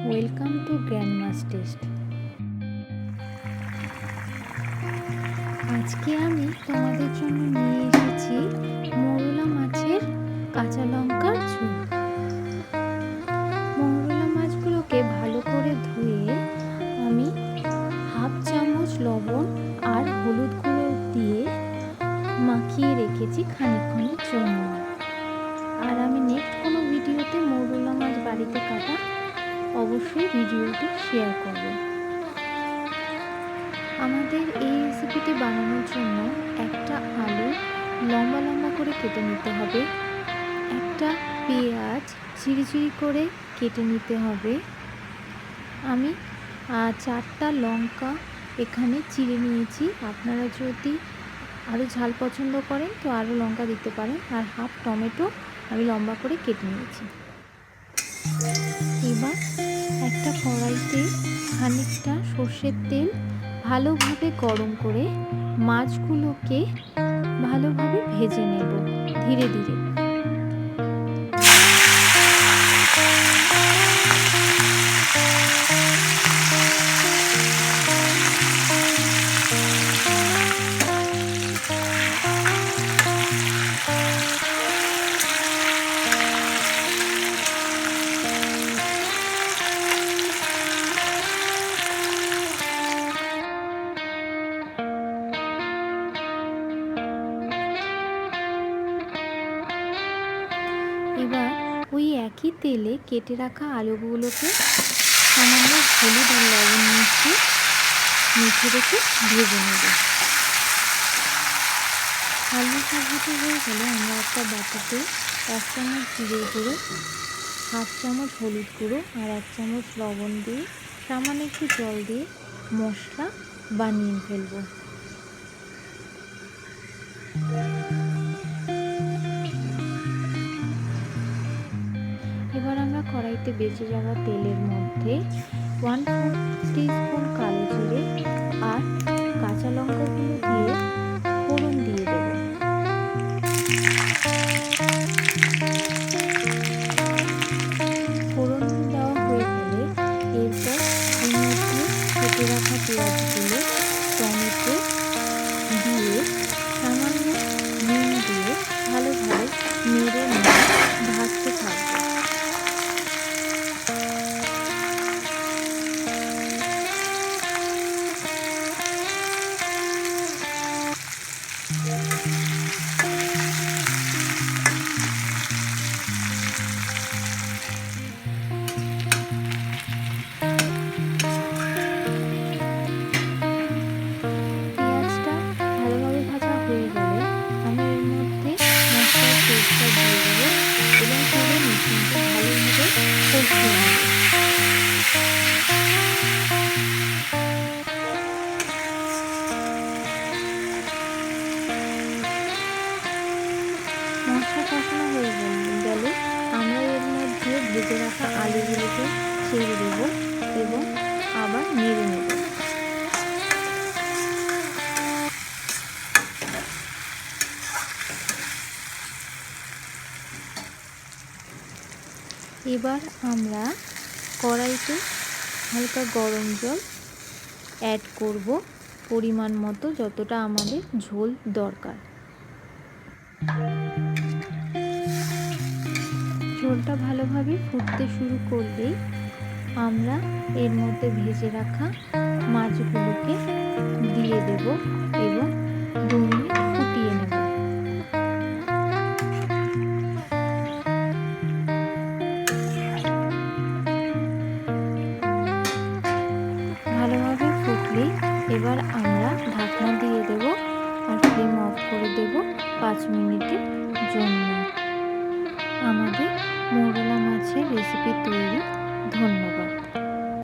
Welcome to গ্র্যান্ডমাস test. আজকে আমি তোমাদের জন্য নিয়ে এসেছি মৌরলা মাছের কাঁচা লঙ্কার ঝোল। মৌরলা মাছগুলোকে ভালো করে ধুয়ে আমি হাফ চামচ লবণ আর হলুদ গুঁড়ো দিয়ে মাখিয়ে রেখেছি খানিকক্ষণের জন্য। আর আমি নেক্সট কোনো ভিডিওতে মৌরলা মাছ বাড়িতে কাটা অবশ্যই ভিডিওটি শেয়ার করব। আমাদের এই রেসিপিটি বানানোর জন্য একটা আলু লম্বা লম্বা করে কেটে নিতে হবে, একটা পেঁয়াজ ঝিরিঝিরি করে কেটে নিতে হবে। আমি 4টা লঙ্কা এখানে চিড়ে নিয়েছি। আপনারা যদি আরও ঝাল পছন্দ করেন তো আরও লঙ্কা দিতে পারেন। আর হাফ টমেটো আমি লম্বা করে কেটে নিয়েছি। এবার একটা কড়াইতে খানিকটা সর্ষের তেল ভালোভাবে গরম করে মাছগুলোকে ভালোভাবে ভেজে নেব ধীরে ধীরে। এবার ওই একই তেলে কেটে রাখা আলুগুলোকে সামান্য হলুদ আর লবণ মিশিয়ে রেখে ভেজে নেব। আলু ভাজাটা হয়ে গেলে আমরা একটা বাটিতে 1 চামচ জিরে গুঁড়ো, হাফ চামচ হলুদ গুঁড়ো আর 1 চামচ লবণ দিয়ে সামান্য একটু জল দিয়ে মশলা বানিয়ে ফেলবো। এবার আমরা কড়াইতে বেঁচে যাওয়া তেলের মধ্যে 1/4 টিস্পুন কালো জিরে আর কাঁচা লঙ্কাগুলো দিয়ে ফোড়ন দিয়ে দেব। ফোড়ন দেওয়া হয়ে গেলে এরপর এর মধ্যে কেটে রাখা পেঁয়াজগুলো, টমেটো দিয়ে সামান্য নুন দিয়ে ভালোভাবে নেড়ে ভাজতে থাকবো। পেঁয়াজটা ভালোভাবে ভাজা হয়ে গেলে আমি এর মধ্যে মশলার পেস্টটা দিয়ে দেবো এবং পুরো মিশ্রণটা ভালোভাবে কষিয়ে নেব। মশলা কষানো হয়ে গেলে আমরা এর মধ্যে ভেজে রাখা আলুগুলোকে ছেড়ে দেব এবং আবার নেড়ে নেব। এবার আমরা কড়াইতে হালকা গরম জল অ্যাড করব পরিমাণ মতো, যতটা আমাদের ঝোল দরকার। ঝোলটা ভালোভাবে ফুটতে শুরু করলেই আমরা এর মধ্যে ভেজে রাখা মাছগুলোকে দিয়ে দেব এবং 2 মিনিট ফুটিয়ে নেব। ভালোভাবে ফুটলেই এবার আমরা ঢাকনা দিয়ে দেব আর ফ্লেম অফ করে দেব 5 মিনিটের জন্য। আমাদের মৌরলা মাছের রেসিপি তৈরি। ধন্যবাদ।